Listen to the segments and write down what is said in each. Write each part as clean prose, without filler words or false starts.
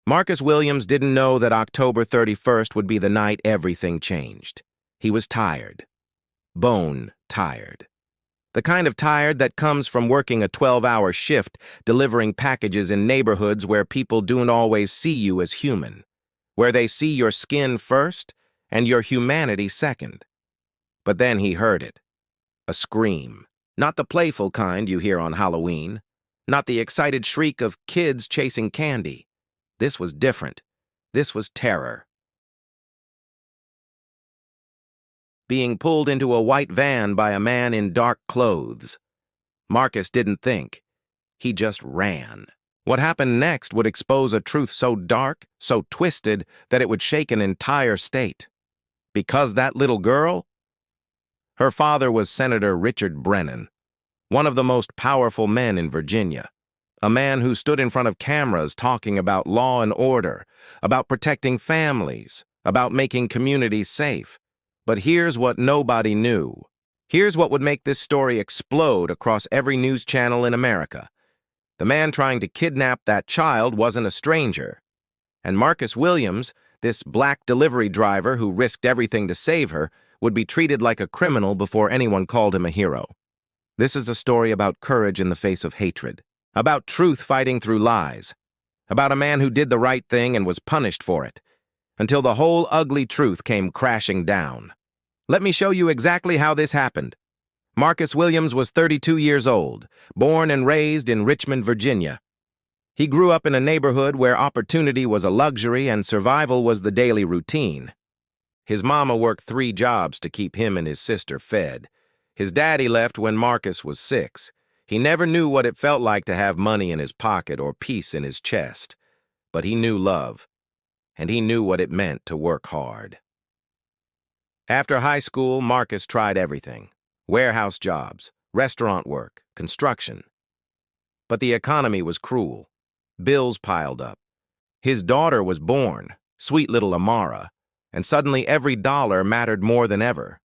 Marcus Williams didn't know that October 31st would be the night everything changed. He was tired. Bone tired. The kind of tired that comes from working a 12-hour shift, delivering packages in neighborhoods where people don't always see you as human, where they see your skin first and your humanity second. But then he heard it. A scream. Not the playful kind you hear on Halloween. Not the excited shriek of kids chasing candy. This was different. This was terror. Being pulled into a white van by a man in dark clothes. Marcus didn't think. He just ran. What happened next would expose a truth so dark, so twisted, that it would shake an entire state. Because that little girl? Her father was Senator Richard Brennan, one of the most powerful men in Virginia. A man who stood in front of cameras talking about law and order, about protecting families, about making communities safe. But here's what nobody knew. Here's what would make this story explode across every news channel in America. The man trying to kidnap that child wasn't a stranger. And Marcus Williams, this black delivery driver who risked everything to save her, would be treated like a criminal before anyone called him a hero. This is a story about courage in the face of hatred, about truth fighting through lies, about a man who did the right thing and was punished for it, until the whole ugly truth came crashing down. Let me show you exactly how this happened. Marcus Williams was 32 years old, born and raised in Richmond, Virginia. He grew up in a neighborhood where opportunity was a luxury and survival was the daily routine. His mama worked 3 jobs to keep him and his sister fed. His daddy left when Marcus was 6. He never knew what it felt like to have money in his pocket or peace in his chest. But he knew love, and he knew what it meant to work hard. After high school, Marcus tried everything: warehouse jobs, restaurant work, construction. But the economy was cruel. Bills piled up. His daughter was born, sweet little Amara, and suddenly every dollar mattered more than ever.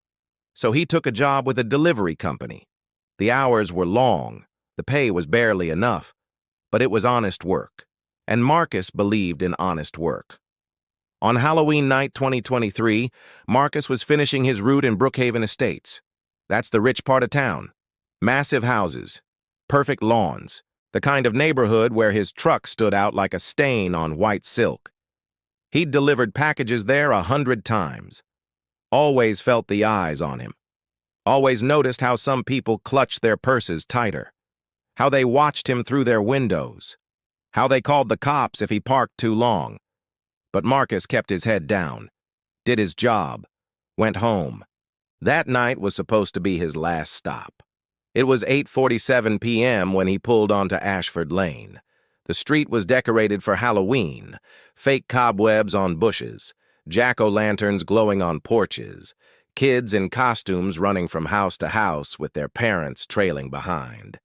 So he took a job with a delivery company. The hours were long, the pay was barely enough, but it was honest work, and Marcus believed in honest work. On Halloween night 2023, Marcus was finishing his route in Brookhaven Estates. That's the rich part of town. Massive houses, perfect lawns, the kind of neighborhood where his truck stood out like a stain on white silk. He'd delivered packages there 100 times. Always felt the eyes on him. Always noticed how some people clutched their purses tighter. How they watched him through their windows. How they called the cops if he parked too long. But Marcus kept his head down, did his job, went home. That night was supposed to be his last stop. It was 8:47 p.m. when he pulled onto Ashford Lane. The street was decorated for Halloween, fake cobwebs on bushes, jack-o'-lanterns glowing on porches, kids in costumes running from house to house with their parents trailing behind.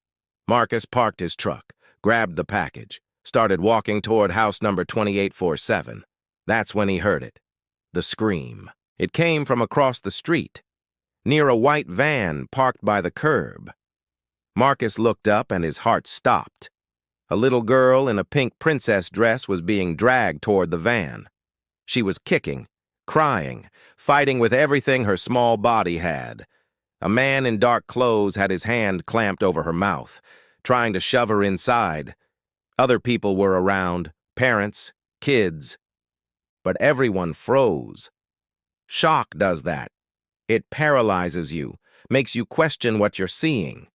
Marcus parked his truck, grabbed the package, started walking toward house number 2847. That's when he heard it. The scream. It came from across the street, near a white van parked by the curb. Marcus looked up and his heart stopped. A little girl in a pink princess dress was being dragged toward the van. She was kicking, crying, fighting with everything her small body had. A man in dark clothes had his hand clamped over her mouth, trying to shove her inside. Other people were around, parents, kids. But everyone froze. Shock does that. It paralyzes you, makes you question what you're seeing.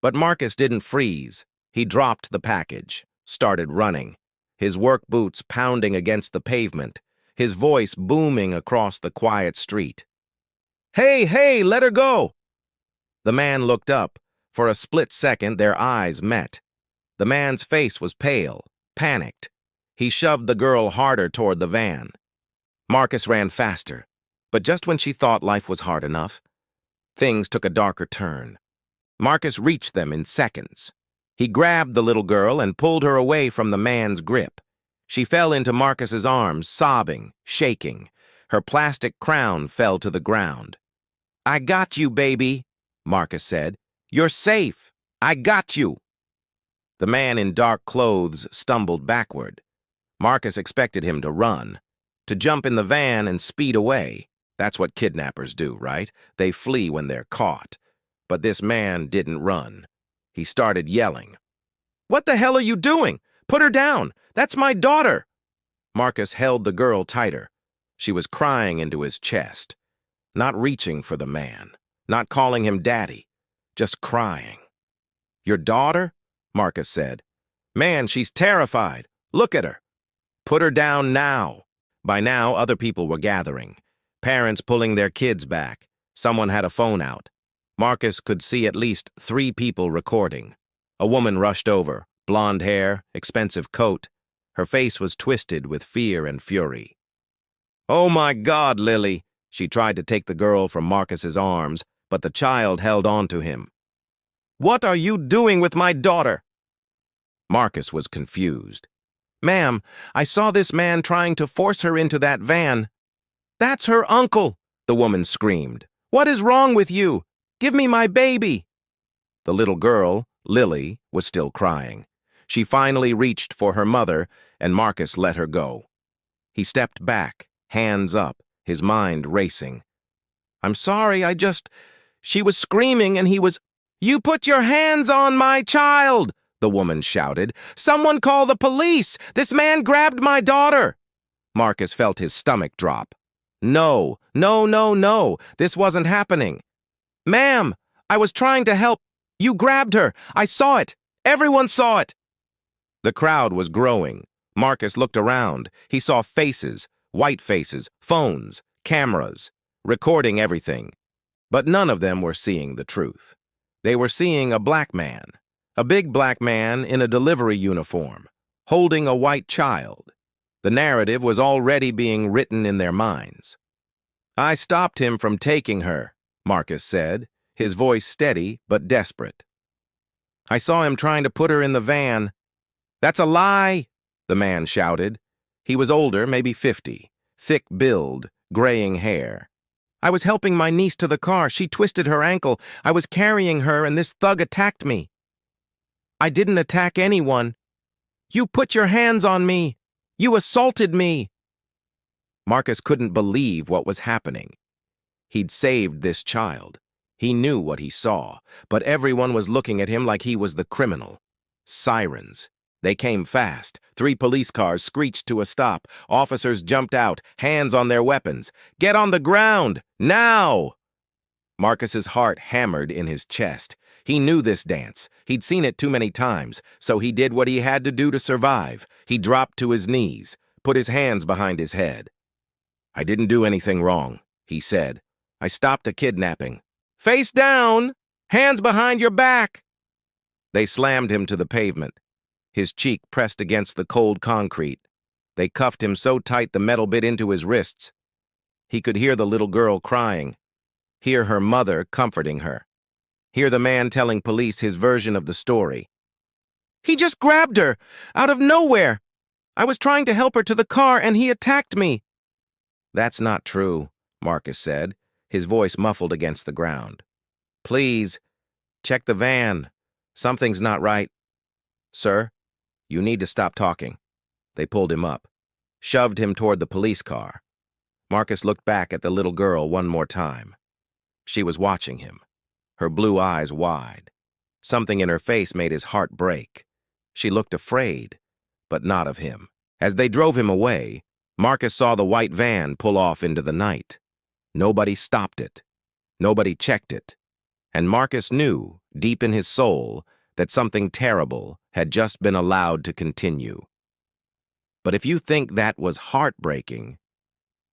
But Marcus didn't freeze. He dropped the package, started running, his work boots pounding against the pavement, his voice booming across the quiet street. "Hey, hey, let her go!" The man looked up. For a split second, their eyes met. The man's face was pale, panicked. He shoved the girl harder toward the van. Marcus ran faster, but just when she thought life was hard enough, things took a darker turn. Marcus reached them in seconds. He grabbed the little girl and pulled her away from the man's grip. She fell into Marcus's arms, sobbing, shaking. Her plastic crown fell to the ground. "I got you, baby," Marcus said. "You're safe. I got you." The man in dark clothes stumbled backward. Marcus expected him to run, to jump in the van and speed away. That's what kidnappers do, right? They flee when they're caught. But this man didn't run. He started yelling. "What the hell are you doing? Put her down! That's my daughter!" Marcus held the girl tighter. She was crying into his chest, not reaching for the man, not calling him daddy, just crying. "Your daughter?" Marcus said. "Man, she's terrified. Look at her. Put her down now." By now, other people were gathering. Parents pulling their kids back. Someone had a phone out. Marcus could see at least 3 people recording. A woman rushed over, blonde hair, expensive coat. Her face was twisted with fear and fury. "Oh my God, Lily!" She tried to take the girl from Marcus's arms, but the child held on to him. "What are you doing with my daughter?" Marcus was confused. "Ma'am, I saw this man trying to force her into that van." "That's her uncle," the woman screamed. "What is wrong with you? Give me my baby." The little girl, Lily, was still crying. She finally reached for her mother, and Marcus let her go. He stepped back, hands up, his mind racing. "I'm sorry, she was screaming and he was—" "You put your hands on my child!" the woman shouted. "Someone call the police! This man grabbed my daughter!" Marcus felt his stomach drop. No, no, no, no, this wasn't happening. "Ma'am, I was trying to help. You grabbed her. I saw it. Everyone saw it." The crowd was growing. Marcus looked around. He saw faces, white faces, phones, cameras, recording everything. But none of them were seeing the truth. They were seeing a black man, a big black man in a delivery uniform, holding a white child. The narrative was already being written in their minds. "I stopped him from taking her," Marcus said, his voice steady but desperate. "I saw him trying to put her in the van." "That's a lie," the man shouted. He was older, maybe 50, thick build, graying hair. "I was helping my niece to the car. She twisted her ankle. I was carrying her and this thug attacked me." "I didn't attack anyone." "You put your hands on me. You assaulted me." Marcus couldn't believe what was happening. He'd saved this child. He knew what he saw, but everyone was looking at him like he was the criminal. Sirens. They came fast. 3 police cars screeched to a stop. Officers jumped out, hands on their weapons. "Get on the ground! Now!" Marcus's heart hammered in his chest. He knew this dance. He'd seen it too many times, so he did what he had to do to survive. He dropped to his knees, put his hands behind his head. "I didn't do anything wrong," he said. "I stopped a kidnapping." "Face down! Hands behind your back!" They slammed him to the pavement. His cheek pressed against the cold concrete. They cuffed him so tight the metal bit into his wrists. He could hear the little girl crying, hear her mother comforting her, hear the man telling police his version of the story. "He just grabbed her, out of nowhere. I was trying to help her to the car and he attacked me." "That's not true," Marcus said, his voice muffled against the ground. "Please, check the van. Something's not right." "Sir, you need to stop talking." They pulled him up, shoved him toward the police car. Marcus looked back at the little girl one more time. She was watching him, her blue eyes wide. Something in her face made his heart break. She looked afraid, but not of him. As they drove him away, Marcus saw the white van pull off into the night. Nobody stopped it. Nobody checked it. And Marcus knew, deep in his soul, that something terrible had just been allowed to continue. But if you think that was heartbreaking,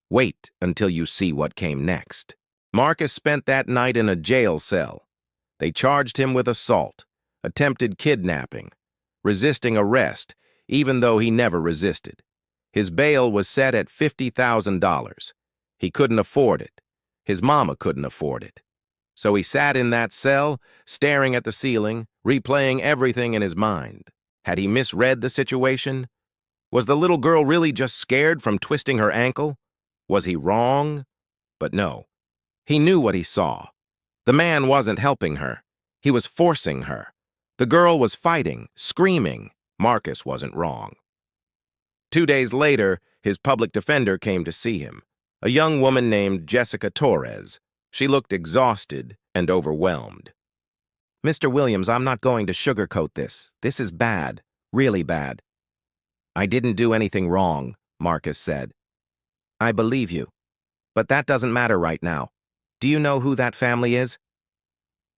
wait until you see what came next. Marcus spent that night in a jail cell. They charged him with assault, attempted kidnapping, resisting arrest, even though he never resisted. His bail was set at $50,000. He couldn't afford it. His mama couldn't afford it. So he sat in that cell, staring at the ceiling, replaying everything in his mind. Had he misread the situation? Was the little girl really just scared from twisting her ankle? Was he wrong? But no. He knew what he saw. The man wasn't helping her. He was forcing her. The girl was fighting, screaming. Marcus wasn't wrong. 2 days later, his public defender came to see him, a young woman named Jessica Torres. She looked exhausted and overwhelmed. "Mr. Williams, I'm not going to sugarcoat this. This is bad, really bad." "I didn't do anything wrong," Marcus said. "I believe you. But that doesn't matter right now. Do you know who that family is?"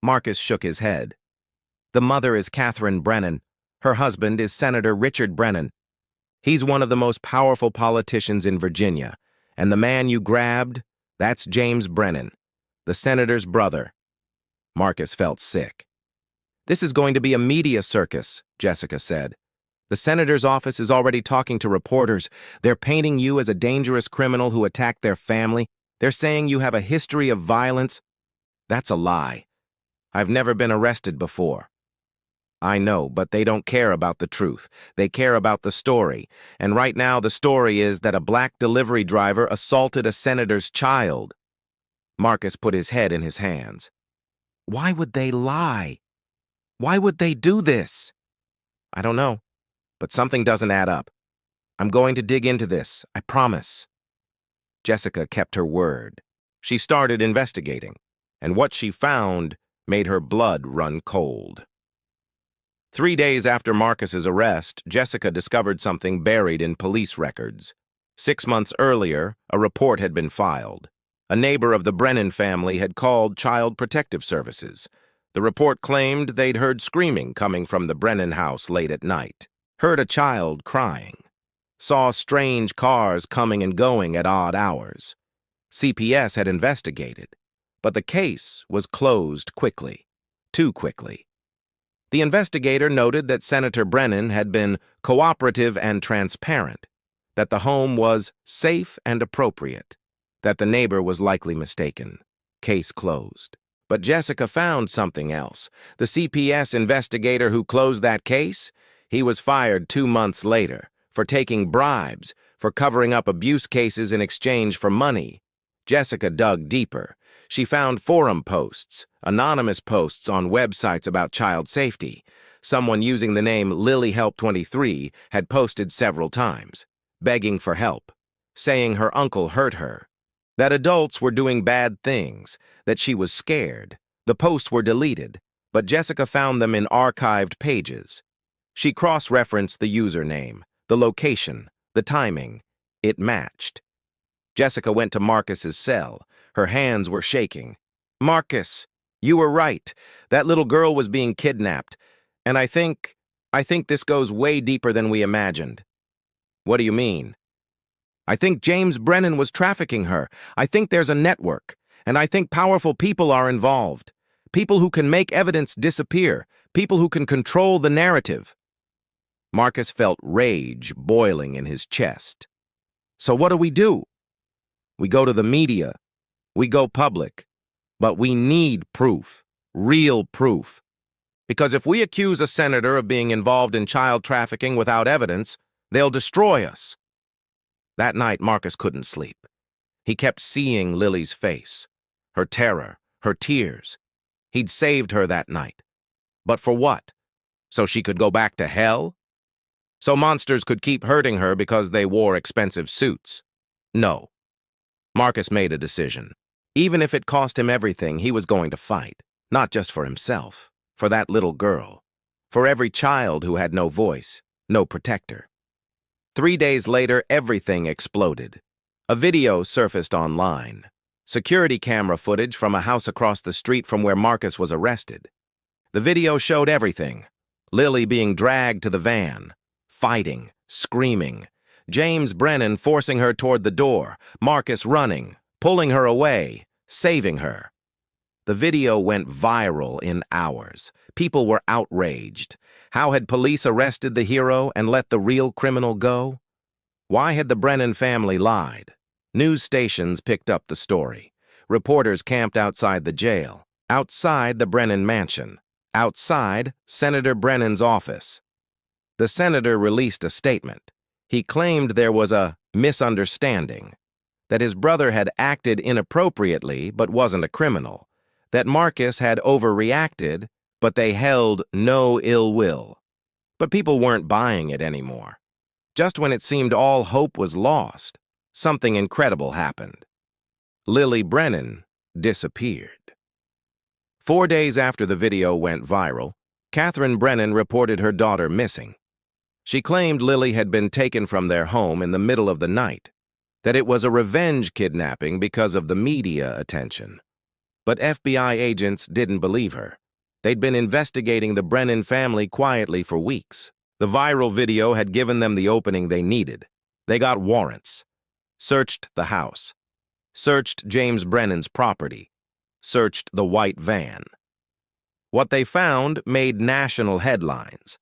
Marcus shook his head. "The mother is Catherine Brennan. Her husband is Senator Richard Brennan. He's one of the most powerful politicians in Virginia. And the man you grabbed, that's James Brennan, the senator's brother." Marcus felt sick. "This is going to be a media circus," Jessica said. "The senator's office is already talking to reporters. They're painting you as a dangerous criminal who attacked their family. They're saying you have a history of violence." "That's a lie. I've never been arrested before." "I know, but they don't care about the truth. They care about the story. And right now the story is that a black delivery driver assaulted a senator's child." Marcus put his head in his hands. "Why would they lie? Why would they do this?" "I don't know, but something doesn't add up. I'm going to dig into this, I promise." Jessica kept her word. She started investigating, and what she found made her blood run cold. 3 days after Marcus's arrest, Jessica discovered something buried in police records. 6 months earlier, a report had been filed. A neighbor of the Brennan family had called Child Protective Services. The report claimed they'd heard screaming coming from the Brennan house late at night, heard a child crying, saw strange cars coming and going at odd hours. CPS had investigated, but the case was closed quickly, too quickly. The investigator noted that Senator Brennan had been cooperative and transparent, that the home was safe and appropriate, that the neighbor was likely mistaken. Case closed. But Jessica found something else. The CPS investigator who closed that case, he was fired 2 months later for taking bribes, for covering up abuse cases in exchange for money. Jessica dug deeper. She found forum posts, anonymous posts on websites about child safety. Someone using the name LilyHelp23 had posted several times, begging for help, saying her uncle hurt her, that adults were doing bad things, that she was scared. The posts were deleted, but Jessica found them in archived pages. She cross-referenced the username, the location, the timing. It matched. Jessica went to Marcus's cell. Her hands were shaking. "Marcus, you were right. That little girl was being kidnapped. And I think this goes way deeper than we imagined." "What do you mean?" "I think James Brennan was trafficking her. I think there's a network. And I think powerful people are involved. People who can make evidence disappear. People who can control the narrative." Marcus felt rage boiling in his chest. "So what do we do?" "We go to the media. We go public. But we need proof. Real proof. Because if we accuse a senator of being involved in child trafficking without evidence, they'll destroy us." That night, Marcus couldn't sleep. He kept seeing Lily's face, her terror, her tears. He'd saved her that night. But for what? So she could go back to hell? So monsters could keep hurting her because they wore expensive suits? No. Marcus made a decision. Even if it cost him everything, he was going to fight. Not just for himself, for that little girl, for every child who had no voice, no protector. 3 days later, everything exploded. A video surfaced online. Security camera footage from a house across the street from where Marcus was arrested. The video showed everything. Lily being dragged to the van, fighting, screaming. James Brennan forcing her toward the door, Marcus running, pulling her away, saving her. The video went viral in hours. People were outraged. How had police arrested the hero and let the real criminal go? Why had the Brennan family lied? News stations picked up the story. Reporters camped outside the jail, outside the Brennan mansion, outside Senator Brennan's office. The senator released a statement. He claimed there was a misunderstanding, that his brother had acted inappropriately but wasn't a criminal, that Marcus had overreacted, but they held no ill will. But people weren't buying it anymore. Just when it seemed all hope was lost, something incredible happened. Lily Brennan disappeared. 4 days after the video went viral, Catherine Brennan reported her daughter missing. She claimed Lily had been taken from their home in the middle of the night, that it was a revenge kidnapping because of the media attention. But FBI agents didn't believe her. They'd been investigating the Brennan family quietly for weeks. The viral video had given them the opening they needed. They got warrants, searched the house, searched James Brennan's property, searched the white van. What they found made national headlines.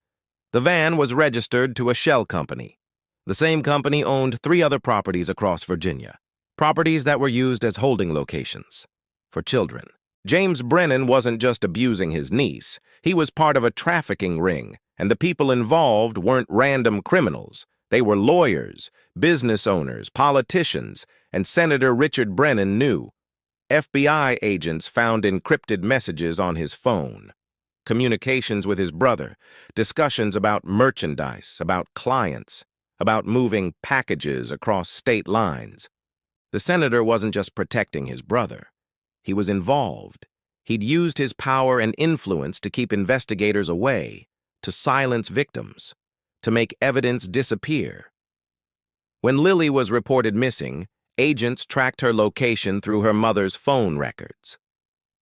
The van was registered to a shell company. The same company owned 3 other properties across Virginia, properties that were used as holding locations for children. James Brennan wasn't just abusing his niece. He was part of a trafficking ring, and the people involved weren't random criminals. They were lawyers, business owners, politicians, and Senator Richard Brennan knew. FBI agents found encrypted messages on his phone, communications with his brother, discussions about merchandise, about clients, about moving packages across state lines. The senator wasn't just protecting his brother. He was involved. He'd used his power and influence to keep investigators away, to silence victims, to make evidence disappear. When Lily was reported missing, agents tracked her location through her mother's phone records.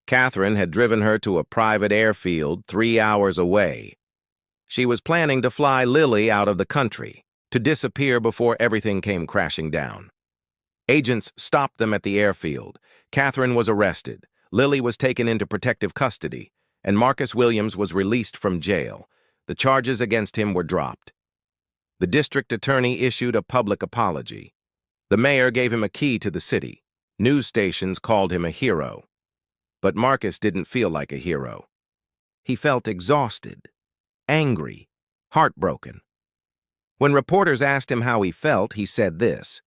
Catherine had driven her to a private airfield 3 hours away. She was planning to fly Lily out of the country, to disappear before everything came crashing down. Agents stopped them at the airfield. Catherine was arrested. Lily was taken into protective custody, and Marcus Williams was released from jail. The charges against him were dropped. The district attorney issued a public apology. The mayor gave him a key to the city. News stations called him a hero. But Marcus didn't feel like a hero. He felt exhausted, angry, heartbroken. When reporters asked him how he felt, he said this: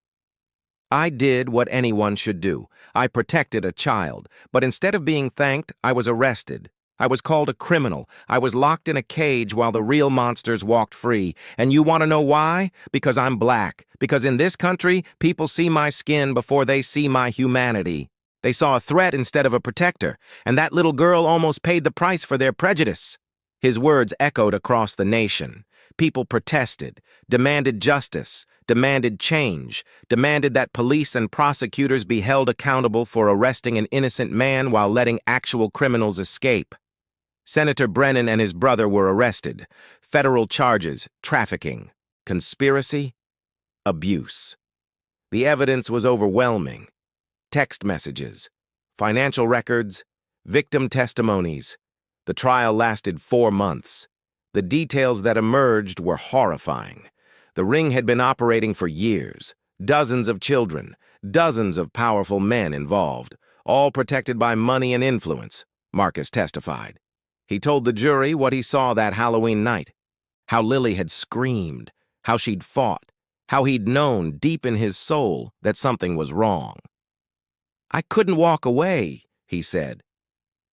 "I did what anyone should do. I protected a child, but instead of being thanked, I was arrested. I was called a criminal. I was locked in a cage while the real monsters walked free. And you want to know why? Because I'm black. Because in this country, people see my skin before they see my humanity. They saw a threat instead of a protector, and that little girl almost paid the price for their prejudice." His words echoed across the nation. People protested, demanded justice, demanded change, demanded that police and prosecutors be held accountable for arresting an innocent man while letting actual criminals escape. Senator Brennan and his brother were arrested. Federal charges: trafficking, conspiracy, abuse. The evidence was overwhelming. Text messages, financial records, victim testimonies. The trial lasted 4 months. The details that emerged were horrifying. The ring had been operating for years. Dozens of children, dozens of powerful men involved, all protected by money and influence, Marcus testified. He told the jury what he saw that Halloween night, how Lily had screamed, how she'd fought, how he'd known deep in his soul that something was wrong. "I couldn't walk away," he said.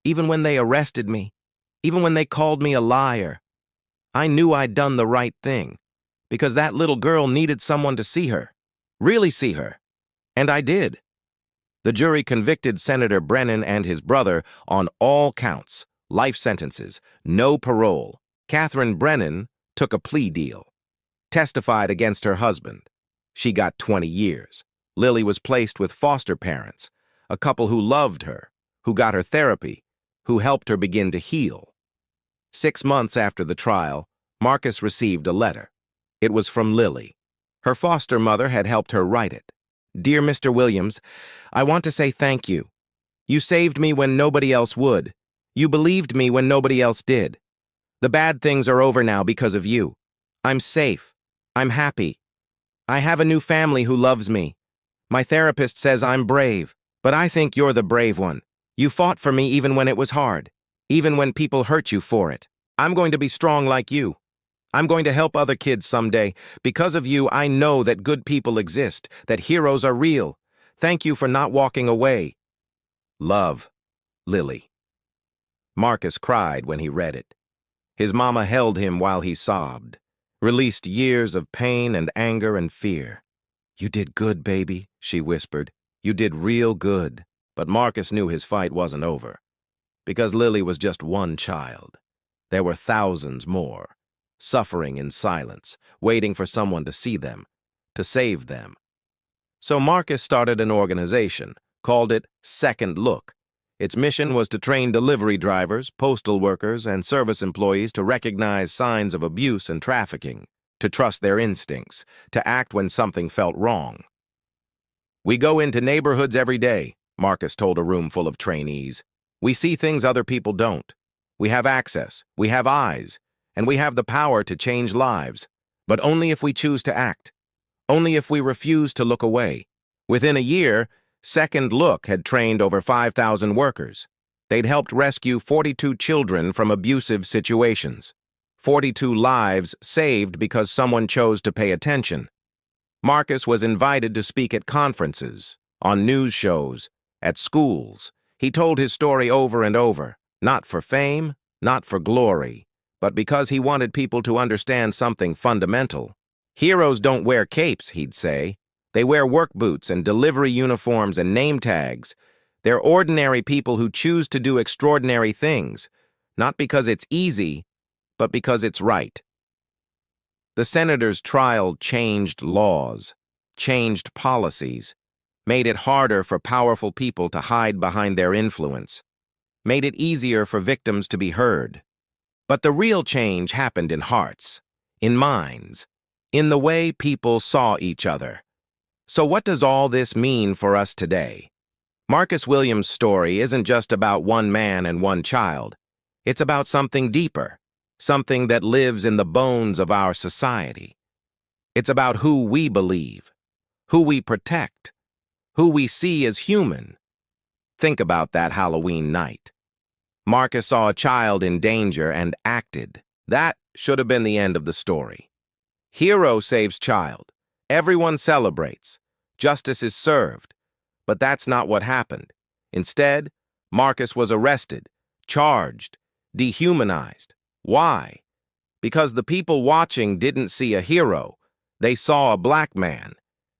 "Even when they arrested me, even when they called me a liar, I knew I'd done the right thing, because that little girl needed someone to see her, really see her, and I did." The jury convicted Senator Brennan and his brother on all counts, life sentences, no parole. Catherine Brennan took a plea deal, testified against her husband. She got 20 years. Lily was placed with foster parents, a couple who loved her, who got her therapy, who helped her begin to heal. 6 months after the trial, Marcus received a letter. It was from Lily. Her foster mother had helped her write it. "Dear Mr. Williams, I want to say thank you. You saved me when nobody else would. You believed me when nobody else did. The bad things are over now because of you. I'm safe. I'm happy. I have a new family who loves me. My therapist says I'm brave, but I think you're the brave one. You fought for me even when it was hard, even when people hurt you for it. I'm going to be strong like you. I'm going to help other kids someday. Because of you, I know that good people exist, that heroes are real. Thank you for not walking away. Love, Lily." Marcus cried when he read it. His mama held him while he sobbed. released years of pain and anger and fear. "You did good, baby," she whispered. "You did real good." But Marcus knew his fight wasn't over. Because Lily was just one child. There were thousands more, suffering in silence, waiting for someone to see them, to save them. So Marcus started an organization, called it Second Look. Its mission was to train delivery drivers, postal workers, and service employees to recognize signs of abuse and trafficking, to trust their instincts, to act when something felt wrong. "We go into neighborhoods every day," Marcus told a room full of trainees. "We see things other people don't. We have access, we have eyes, and we have the power to change lives, but only if we choose to act, only if we refuse to look away." Within a year, Second Look had trained over 5,000 workers. They'd helped rescue 42 children from abusive situations. 42 lives saved because someone chose to pay attention. Marcus was invited to speak at conferences, on news shows, at schools. He told his story over and over, not for fame, not for glory, but because he wanted people to understand something fundamental. "Heroes don't wear capes," he'd say. "They wear work boots and delivery uniforms and name tags. They're ordinary people who choose to do extraordinary things, not because it's easy, but because it's right." The senator's trial changed laws, changed policies, made it harder for powerful people to hide behind their influence, made it easier for victims to be heard. But the real change happened in hearts, in minds, in the way people saw each other. So what does all this mean for us today? Marcus Williams' story isn't just about one man and one child. It's about something deeper, something that lives in the bones of our society. It's about who we believe, who we protect, who we see as human. Think about that Halloween night. Marcus saw a child in danger and acted. That should have been the end of the story. Hero saves child. Everyone celebrates. Justice is served. But that's not what happened. Instead, Marcus was arrested, charged, dehumanized. Why? Because the people watching didn't see a hero. They saw a black man.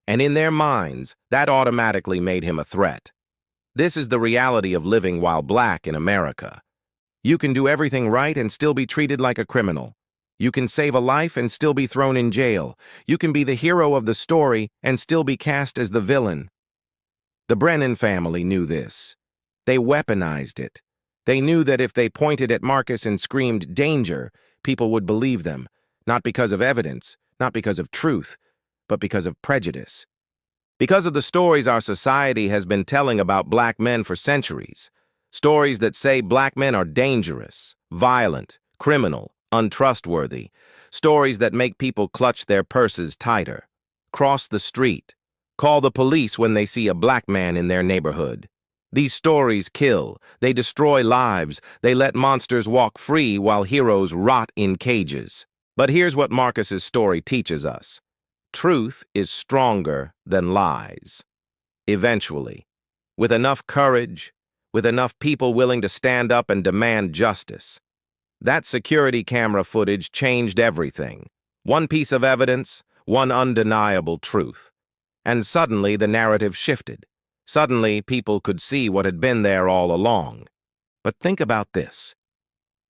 And in their minds, that automatically made him a threat. This is the reality of living while black in America. You can do everything right and still be treated like a criminal. You can save a life and still be thrown in jail. You can be the hero of the story and still be cast as the villain. The Brennan family knew this. They weaponized it. They knew that if they pointed at Marcus and screamed danger, people would believe them, not because of evidence, not because of truth, but because of prejudice. Because of the stories our society has been telling about black men for centuries. Stories that say black men are dangerous, violent, criminal, untrustworthy. Stories that make people clutch their purses tighter, cross the street, call the police when they see a black man in their neighborhood. These stories kill, they destroy lives, they let monsters walk free while heroes rot in cages. But here's what Marcus's story teaches us. Truth is stronger than lies. Eventually, with enough courage, with enough people willing to stand up and demand justice. That security camera footage changed everything. One piece of evidence, one undeniable truth. And suddenly the narrative shifted. Suddenly people could see what had been there all along. But think about this.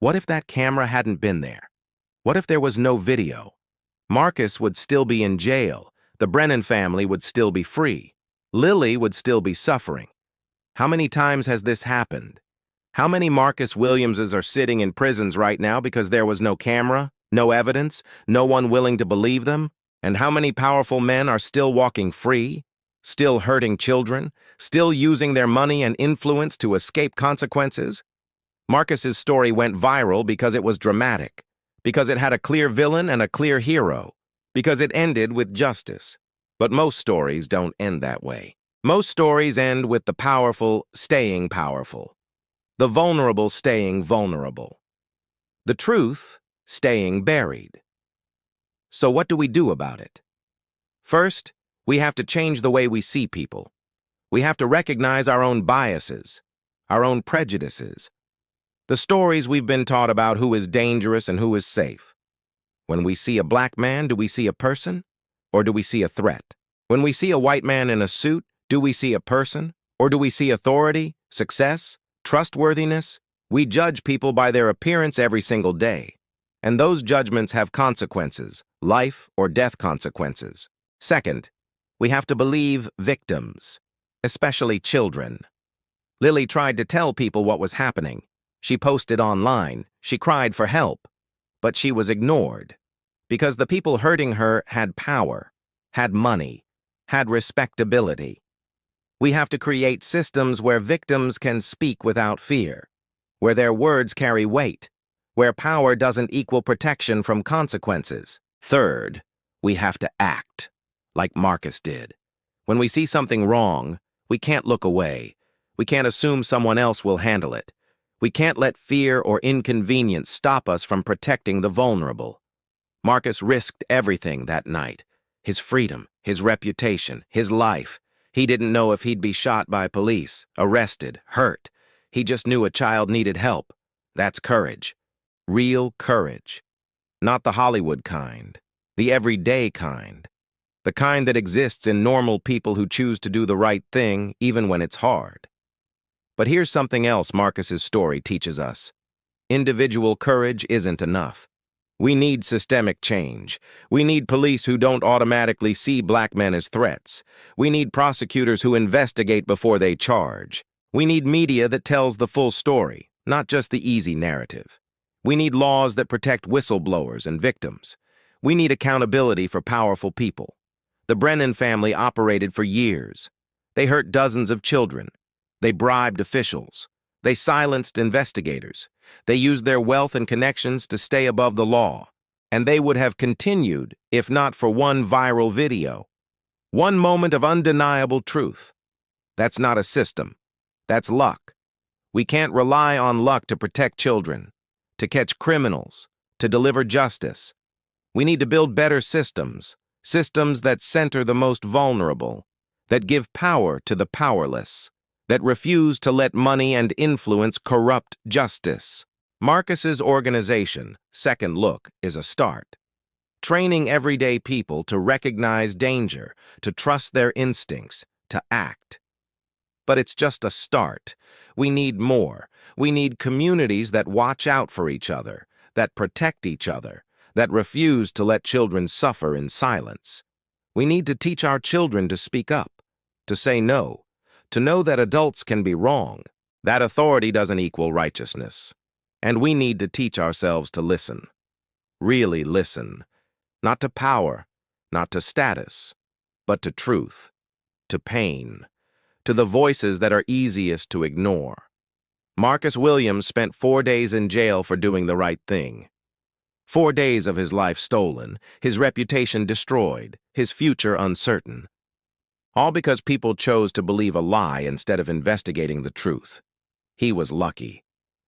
What if that camera hadn't been there? What if there was no video? Marcus would still be in jail. The Brennan family would still be free. Lily would still be suffering. How many times has this happened? How many Marcus Williamses are sitting in prisons right now because there was no camera, no evidence, no one willing to believe them? And how many powerful men are still walking free, still hurting children, still using their money and influence to escape consequences? Marcus's story went viral because it was dramatic, because it had a clear villain and a clear hero, because it ended with justice. But most stories don't end that way. Most stories end with the powerful staying powerful, the vulnerable staying vulnerable, the truth staying buried. So what do we do about it? First, we have to change the way we see people. We have to recognize our own biases, our own prejudices, the stories we've been taught about who is dangerous and who is safe. When we see a black man, do we see a person? Or do we see a threat? When we see a white man in a suit, do we see a person? Or do we see authority, success, trustworthiness? We judge people by their appearance every single day. And those judgments have consequences, life or death consequences. Second, we have to believe victims, especially children. Lily tried to tell people what was happening. She posted online. She cried for help. But she was ignored. Because the people hurting her had power, had money, had respectability. We have to create systems where victims can speak without fear, where their words carry weight, where power doesn't equal protection from consequences. Third, we have to act, like Marcus did. When we see something wrong, we can't look away. We can't assume someone else will handle it. We can't let fear or inconvenience stop us from protecting the vulnerable. Marcus risked everything that night. His freedom, his reputation, his life. He didn't know if he'd be shot by police, arrested, hurt. He just knew a child needed help. That's courage. Real courage. Not the Hollywood kind. The everyday kind. The kind that exists in normal people who choose to do the right thing even when it's hard. But here's something else Marcus's story teaches us. Individual courage isn't enough. We need systemic change. We need police who don't automatically see black men as threats. We need prosecutors who investigate before they charge. We need media that tells the full story, not just the easy narrative. We need laws that protect whistleblowers and victims. We need accountability for powerful people. The Brennan family operated for years. They hurt dozens of children. They bribed officials. They silenced investigators. They used their wealth and connections to stay above the law. And they would have continued if not for one viral video. One moment of undeniable truth. That's not a system. That's luck. We can't rely on luck to protect children, to catch criminals, to deliver justice. We need to build better systems, systems that center the most vulnerable, that give power to the powerless, that refuse to let money and influence corrupt justice. Marcus's organization, Second Look, is a start. Training everyday people to recognize danger, to trust their instincts, to act. But it's just a start. We need more. We need communities that watch out for each other, that protect each other, that refuse to let children suffer in silence. We need to teach our children to speak up, to say no, to know that adults can be wrong, that authority doesn't equal righteousness. And we need to teach ourselves to listen. Really listen. Not to power, not to status, but to truth, to pain, to the voices that are easiest to ignore. Marcus Williams spent 4 days in jail for doing the right thing. 4 days of his life stolen, his reputation destroyed, his future uncertain. All because people chose to believe a lie instead of investigating the truth. He was lucky.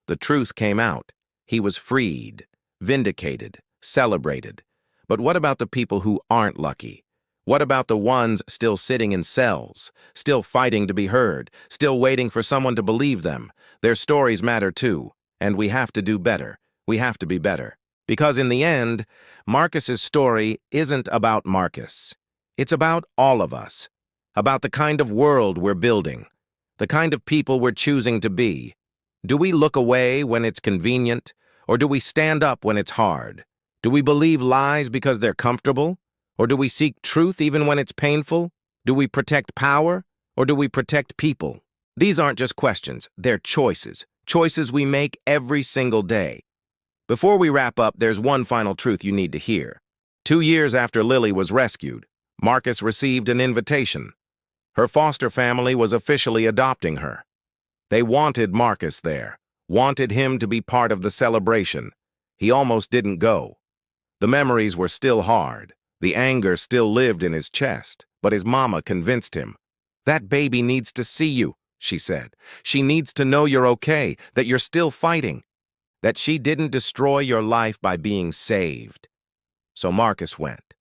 The truth came out. He was freed, vindicated, celebrated. But what about the people who aren't lucky? What about the ones still sitting in cells, still fighting to be heard, still waiting for someone to believe them? Their stories matter too, and we have to do better. We have to be better. Because in the end, Marcus's story isn't about Marcus. It's about all of us. About the kind of world we're building, the kind of people we're choosing to be. Do we look away when it's convenient, or do we stand up when it's hard? Do we believe lies because they're comfortable, or do we seek truth even when it's painful? Do we protect power, or do we protect people? These aren't just questions, they're choices. Choices we make every single day. Before we wrap up, there's one final truth you need to hear. 2 years after Lily was rescued, Marcus received an invitation. Her foster family was officially adopting her. They wanted Marcus there, wanted him to be part of the celebration. He almost didn't go. The memories were still hard. The anger still lived in his chest, but his mama convinced him. "That baby needs to see you," she said. "She needs to know you're okay, that you're still fighting, that she didn't destroy your life by being saved." So Marcus went.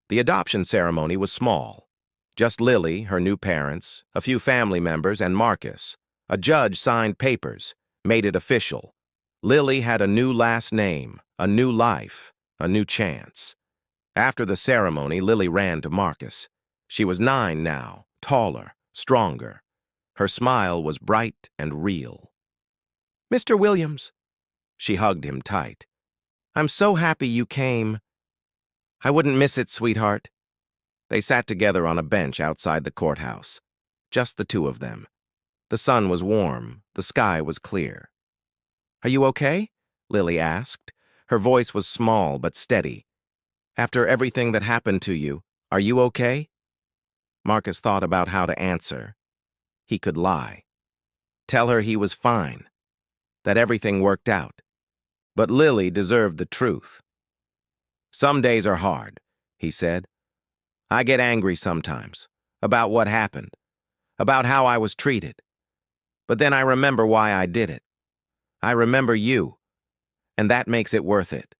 The adoption ceremony was small. Just Lily, her new parents, a few family members, and Marcus. A judge signed papers, made it official. Lily had a new last name, a new life, a new chance. After the ceremony, Lily ran to Marcus. She was 9 now, taller, stronger. Her smile was bright and real. "Mr. Williams." She hugged him tight. "I'm so happy you came." "I wouldn't miss it, sweetheart." They sat together on a bench outside the courthouse. Just the two of them. The sun was warm, the sky was clear. "Are you okay?" Lily asked. Her voice was small but steady. "After everything that happened to you, are you okay?" Marcus thought about how to answer. He could lie. Tell her he was fine, that everything worked out. But Lily deserved the truth. "Some days are hard," he said. "I get angry sometimes, about what happened, about how I was treated. But then I remember why I did it. I remember you, and that makes it worth it.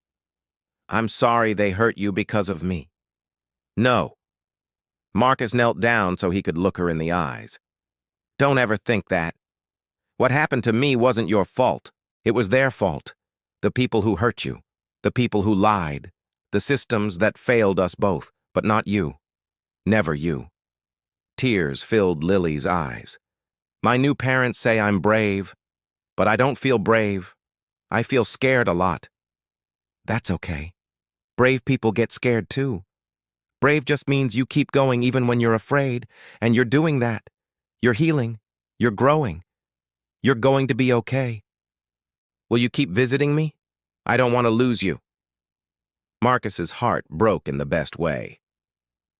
I'm sorry they hurt you because of me." "No." Marcus knelt down so he could look her in the eyes. "Don't ever think that. What happened to me wasn't your fault. It was their fault. The people who hurt you, the people who lied, the systems that failed us both, but not you. Never you." Tears filled Lily's eyes. "My new parents say I'm brave, but I don't feel brave. I feel scared a lot." "That's okay. Brave people get scared too. Brave just means you keep going even when you're afraid, and you're doing that. You're healing. You're growing. You're going to be okay. Will you keep visiting me? I don't want to lose you." Marcus's heart broke in the best way.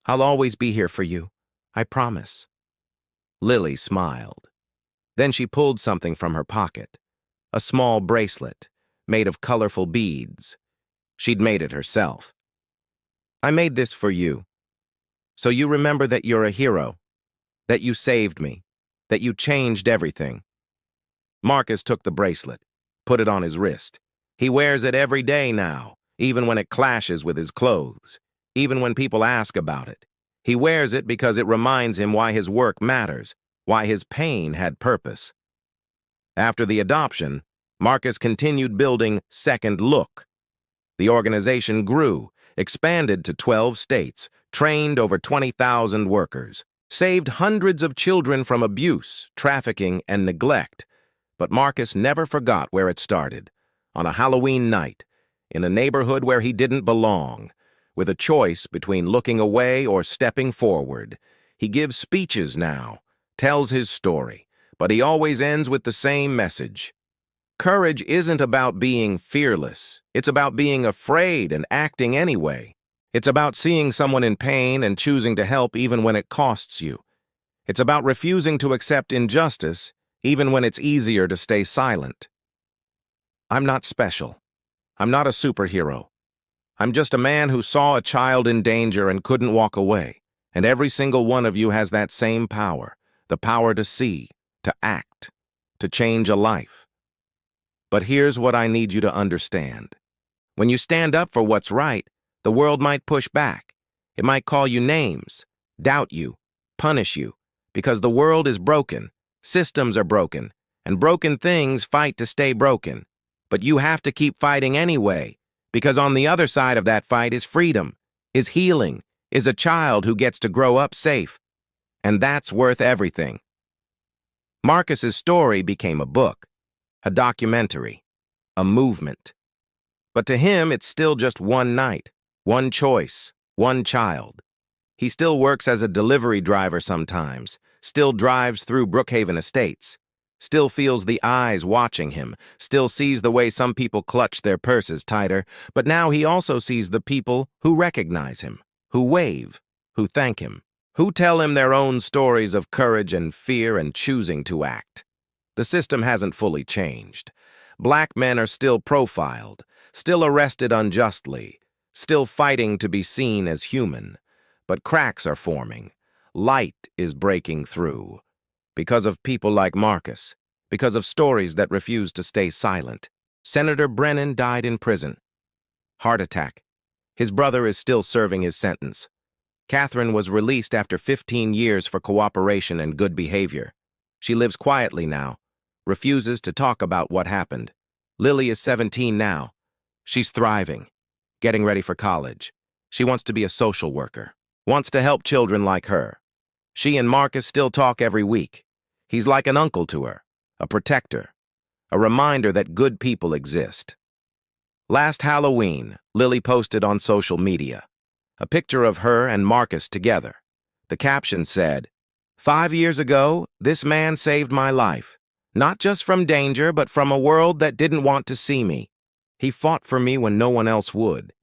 "I'll always be here for you. I promise." Lily smiled. Then she pulled something from her pocket, a small bracelet made of colorful beads. She'd made it herself. "I made this for you, so you remember that you're a hero, that you saved me, that you changed everything." Marcus took the bracelet, put it on his wrist. He wears it every day now, even when it clashes with his clothes, even when people ask about it. He wears it because it reminds him why his work matters, why his pain had purpose. After the adoption, Marcus continued building Second Look. The organization grew, expanded to 12 states, trained over 20,000 workers, saved hundreds of children from abuse, trafficking, and neglect. But Marcus never forgot where it started, on a Halloween night, in a neighborhood where he didn't belong, with a choice between looking away or stepping forward. He gives speeches now, tells his story, but he always ends with the same message. Courage isn't about being fearless. It's about being afraid and acting anyway. It's about seeing someone in pain and choosing to help even when it costs you. It's about refusing to accept injustice even when it's easier to stay silent. I'm not special. I'm not a superhero. I'm just a man who saw a child in danger and couldn't walk away. And every single one of you has that same power, the power to see, to act, to change a life. But here's what I need you to understand. When you stand up for what's right, the world might push back. It might call you names, doubt you, punish you, because the world is broken, systems are broken, and broken things fight to stay broken. But you have to keep fighting anyway, because on the other side of that fight is freedom, is healing, is a child who gets to grow up safe. And that's worth everything. Marcus's story became a book, a documentary, a movement. But to him, it's still just one night, one choice, one child. He still works as a delivery driver sometimes, still drives through Brookhaven Estates, still feels the eyes watching him, still sees the way some people clutch their purses tighter, but now he also sees the people who recognize him, who wave, who thank him, who tell him their own stories of courage and fear and choosing to act. The system hasn't fully changed. Black men are still profiled, still arrested unjustly, still fighting to be seen as human. But cracks are forming. Light is breaking through. Because of people like Marcus, because of stories that refuse to stay silent. Senator Brennan died in prison. Heart attack. His brother is still serving his sentence. Catherine was released after 15 years for cooperation and good behavior. She lives quietly now, refuses to talk about what happened. Lily is 17 now. She's thriving. getting ready for college. She wants to be a social worker, wants to help children like her. She and Marcus still talk every week. He's like an uncle to her, a protector, a reminder that good people exist. Last Halloween, Lily posted on social media a picture of her and Marcus together. The caption said, "5 years ago, this man saved my life, not just from danger, but from a world that didn't want to see me. He fought for me when no one else would.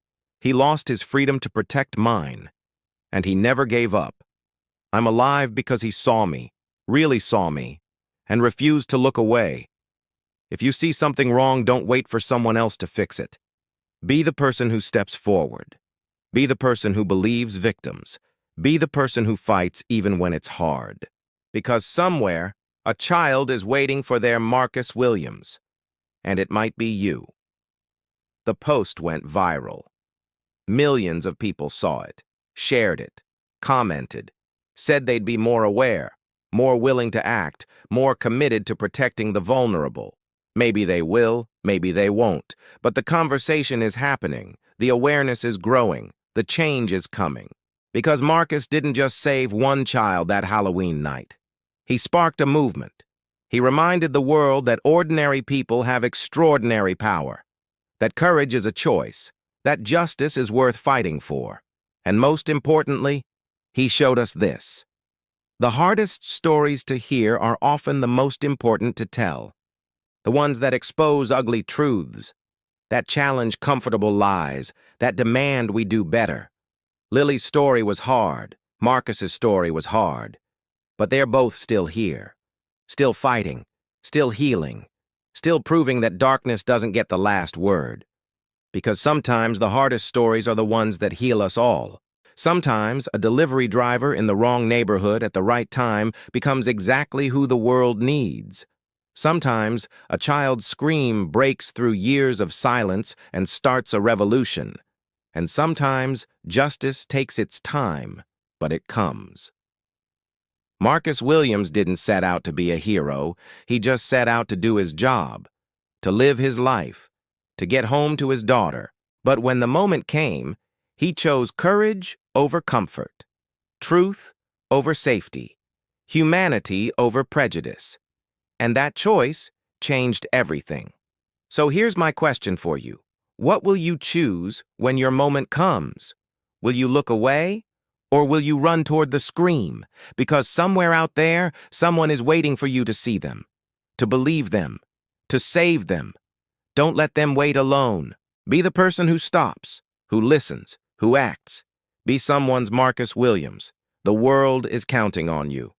He lost his freedom to protect mine, and he never gave up. I'm alive because he saw me, really saw me, and refused to look away. If you see something wrong, don't wait for someone else to fix it. Be the person who steps forward. Be the person who believes victims. Be the person who fights even when it's hard. Because somewhere, a child is waiting for their Marcus Williams, and it might be you." The post went viral. Millions of people saw it, shared it, commented, said they'd be more aware, more willing to act, more committed to protecting the vulnerable. Maybe they will, maybe they won't, but the conversation is happening, the awareness is growing, the change is coming. Because Marcus didn't just save one child that Halloween night. He sparked a movement. He reminded the world that ordinary people have extraordinary power, that courage is a choice, that justice is worth fighting for. And most importantly, he showed us this. The hardest stories to hear are often the most important to tell. The ones that expose ugly truths, that challenge comfortable lies, that demand we do better. Lily's story was hard, Marcus's story was hard, but they're both still here, still fighting, still healing, still proving that darkness doesn't get the last word. Because sometimes the hardest stories are the ones that heal us all. Sometimes a delivery driver in the wrong neighborhood at the right time becomes exactly who the world needs. Sometimes a child's scream breaks through years of silence and starts a revolution. And sometimes justice takes its time, but it comes. Marcus Williams didn't set out to be a hero. He just set out to do his job, to live his life, to get home to his daughter. But when the moment came, he chose courage over comfort, truth over safety, humanity over prejudice. And that choice changed everything. So here's my question for you. What will you choose when your moment comes? Will you look away, or will you run toward the scream? Because somewhere out there, someone is waiting for you to see them, to believe them, to save them. Don't let them wait alone. Be the person who stops, who listens, who acts. Be someone's Marcus Williams. The world is counting on you.